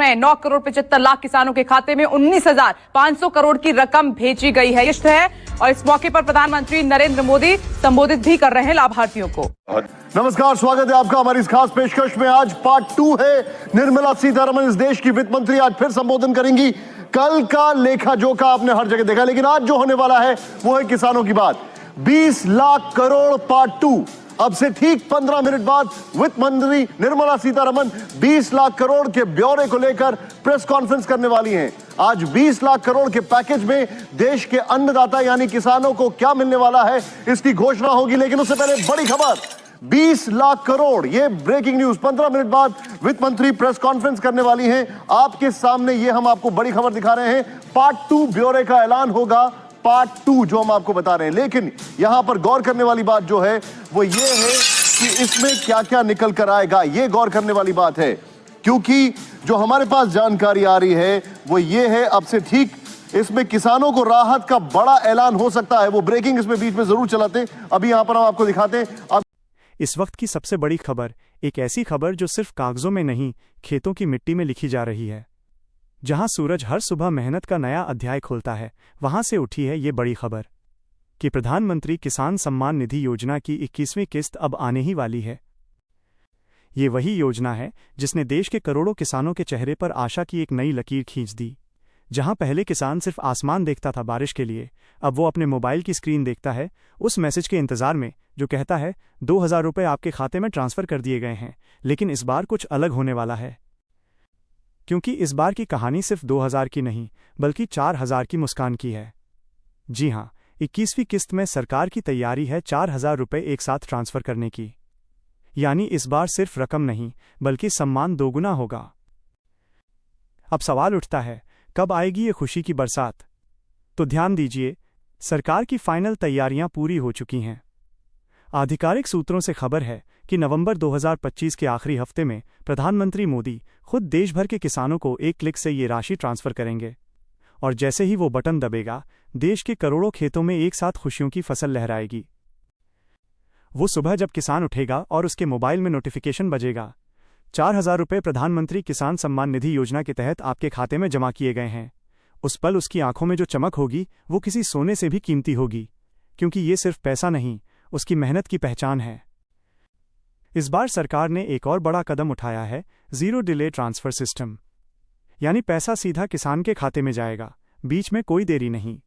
हैं। 9,75,00,000 किसानों के खाते में 19,500 करोड़ की रकम भेजी गई है। किस्त है और इस मौके पर प्रधानमंत्री नरेंद्र मोदी संबोधित भी कर रहे हैं लाभार्थियों को। नमस्कार, स्वागत है आपका हमारी इस खास पेशकश में। आज पार्ट 2 है। निर्मला सीतारमण इस देश की वित्त मंत्री आज फिर संबोधन करेंगी। कल का लेखा जोखा आपने हर जगह देखा, लेकिन आज जो होने वाला है वो है किसानों की बात। 20 लाख करोड़ पार्ट 2। अब से ठीक 15 मिनट बाद वित्त मंत्री निर्मला सीतारमण 20 लाख करोड़ के ब्यौरे को लेकर प्रेस कॉन्फ्रेंस करने वाली हैं। आज 20 लाख करोड़ के पैकेज में देश के अन्नदाता यानी किसानों को क्या मिलने वाला है, इसकी घोषणा होगी। लेकिन उससे पहले बड़ी खबर, 20 लाख करोड़, ये ब्रेकिंग न्यूज। 15 मिनट बाद वित्त मंत्री प्रेस कॉन्फ्रेंस करने वाली हैं। आपके सामने ये हम आपको बड़ी खबर दिखा रहे हैं। पार्ट 2 ब्यौरे का ऐलान होगा, पार्ट 2 जो हम आपको बता रहे हैं। लेकिन यहां पर गौर करने वाली बात जो है वो ये है कि इसमें क्या क्या निकल कर आएगा, ये गौर करने वाली बात है। क्योंकि जो हमारे पास जानकारी आ रही है वो ये है, अब से ठीक इसमें किसानों को राहत का बड़ा ऐलान हो सकता है। वो ब्रेकिंग इसमें बीच में जरूर चलाते हैं, अभी यहां पर हम आपको दिखाते हैं। इस वक्त की सबसे बड़ी खबर, एक ऐसी खबर जो सिर्फ कागजों में नहीं, खेतों की मिट्टी में लिखी जा रही है। जहां सूरज हर सुबह मेहनत का नया अध्याय खोलता है, वहां से उठी है ये बड़ी खबर कि प्रधानमंत्री किसान सम्मान निधि योजना की 21वीं किस्त अब आने ही वाली है। ये वही योजना है जिसने देश के करोड़ों किसानों के चेहरे पर आशा की एक नई लकीर खींच दी। जहां पहले किसान सिर्फ आसमान देखता था बारिश के लिए, अब वो अपने मोबाइल की स्क्रीन देखता है उस मैसेज के इंतजार में जो कहता है 2,000 रुपये आपके खाते में ट्रांसफर कर दिए गए हैं। लेकिन इस बार कुछ अलग होने वाला है, क्योंकि इस बार की कहानी सिर्फ 2,000 की नहीं बल्कि 4,000 की मुस्कान की है। जी हां, 21वीं किस्त में सरकार की तैयारी है 4,000 रुपये एक साथ ट्रांसफर करने की। यानी इस बार सिर्फ रकम नहीं बल्कि सम्मान दोगुना होगा। अब सवाल उठता है, कब आएगी ये खुशी की बरसात? तो ध्यान दीजिए, सरकार की फाइनल तैयारियां पूरी हो चुकी हैं। आधिकारिक सूत्रों से खबर है कि नवंबर 2025 के आखिरी हफ्ते में प्रधानमंत्री मोदी खुद देश भर के किसानों को एक क्लिक से ये राशि ट्रांसफर करेंगे। और जैसे ही वो बटन दबेगा, देश के करोड़ों खेतों में एक साथ खुशियों की फसल लहराएगी। वो सुबह जब किसान उठेगा और उसके मोबाइल में नोटिफिकेशन बजेगा, 4,000 रुपये प्रधानमंत्री किसान सम्मान निधि योजना के तहत आपके खाते में जमा किए गए हैं। उस पल उसकी आंखों में जो चमक होगी वो किसी सोने से भी कीमती होगी, क्योंकि ये सिर्फ पैसा नहीं, उसकी मेहनत की पहचान है। इस बार सरकार ने एक और बड़ा कदम उठाया है, जीरो डिले ट्रांसफर सिस्टम। यानी पैसा सीधा किसान के खाते में जाएगा, बीच में कोई देरी नहीं।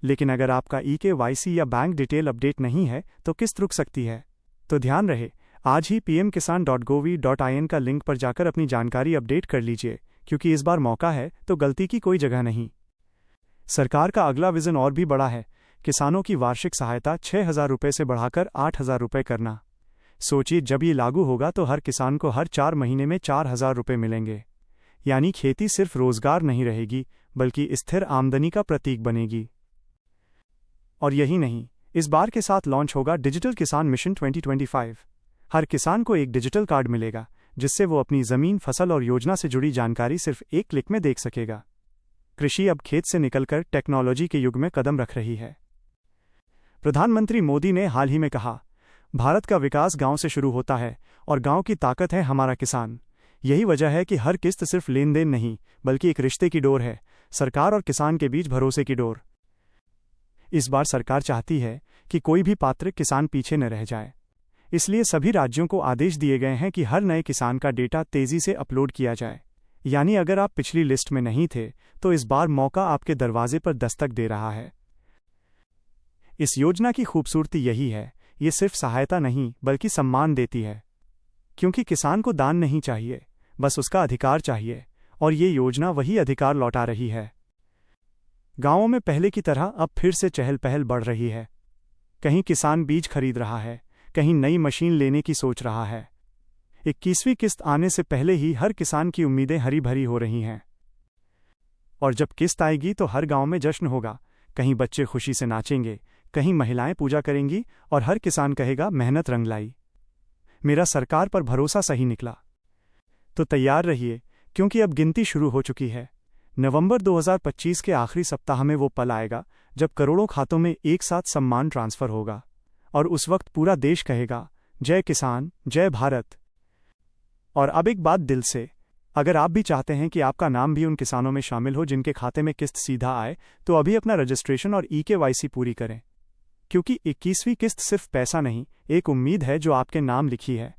लेकिन अगर आपका eKYC या बैंक डिटेल अपडेट नहीं है तो किस्त रुक सकती है। तो ध्यान रहे, आज ही pmkisan.gov.in का लिंक पर जाकर अपनी जानकारी अपडेट कर लीजिए, क्योंकि इस बार मौका है तो गलती की कोई जगह नहीं। सरकार का अगला विजन और भी बड़ा है, किसानों की वार्षिक सहायता 6,000 रुपये से बढ़ाकर 8,000 रुपये करना। सोचिए, जब ये लागू होगा तो हर किसान को हर 4 महीने में 4,000 रुपये मिलेंगे। यानी खेती सिर्फ रोजगार नहीं रहेगी बल्कि स्थिर आमदनी का प्रतीक बनेगी। और यही नहीं, इस बार के साथ लॉन्च होगा डिजिटल किसान मिशन 2025। हर किसान को एक डिजिटल कार्ड मिलेगा जिससे वो अपनी जमीन, फसल और योजना से जुड़ी जानकारी सिर्फ एक क्लिक में देख सकेगा। कृषि अब खेत से निकलकर टेक्नोलॉजी के युग में कदम रख रही है। प्रधानमंत्री मोदी ने हाल ही में कहा, भारत का विकास गांव से शुरू होता है और गांव की ताकत है हमारा किसान। यही वजह है कि हर किस्त सिर्फ लेन देन नहीं बल्कि एक रिश्ते की डोर है, सरकार और किसान के बीच भरोसे की डोर। इस बार सरकार चाहती है कि कोई भी पात्र किसान पीछे न रह जाए। इसलिए सभी राज्यों को आदेश दिए गए हैं कि हर नए किसान का डेटा तेजी से अपलोड किया जाए। यानी अगर आप पिछली लिस्ट में नहीं थे तो इस बार मौका आपके दरवाजे पर दस्तक दे रहा है। इस योजना की खूबसूरती यही है, ये सिर्फ सहायता नहीं बल्कि सम्मान देती है। क्योंकि किसान को दान नहीं चाहिए, बस उसका अधिकार चाहिए, और ये योजना वही अधिकार लौटा रही है। गांवों में पहले की तरह अब फिर से चहल पहल बढ़ रही है। कहीं किसान बीज खरीद रहा है, कहीं नई मशीन लेने की सोच रहा है। 21वीं किस्त आने से पहले ही हर किसान की उम्मीदें हरी भरी हो रही हैं। और जब किस्त आएगी तो हर गांव में जश्न होगा। कहीं बच्चे खुशी से नाचेंगे, कहीं महिलाएं पूजा करेंगी और हर किसान कहेगा, मेहनत रंग लाई, मेरा सरकार पर भरोसा सही निकला। तो तैयार रहिए, क्योंकि अब गिनती शुरू हो चुकी है। नवंबर 2025 के आखिरी सप्ताह में वो पल आएगा जब करोड़ों खातों में एक साथ सम्मान ट्रांसफर होगा, और उस वक्त पूरा देश कहेगा, जय किसान, जय भारत। और अब एक बात दिल से, अगर आप भी चाहते हैं कि आपका नाम भी उन किसानों में शामिल हो जिनके खाते में किस्त सीधा आए, तो अभी अपना रजिस्ट्रेशन और EKYC पूरी करें, क्योंकि 21वीं किस्त सिर्फ पैसा नहीं, एक उम्मीद है जो आपके नाम लिखी है।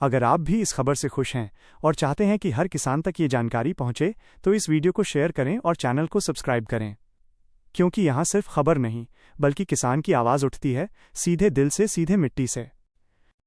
अगर आप भी इस खबर से खुश हैं और चाहते हैं कि हर किसान तक ये जानकारी पहुंचे, तो इस वीडियो को शेयर करें और चैनल को सब्सक्राइब करें, क्योंकि यहाँ सिर्फ खबर नहीं बल्कि किसान की आवाज़ उठती है, सीधे दिल से, सीधे मिट्टी से।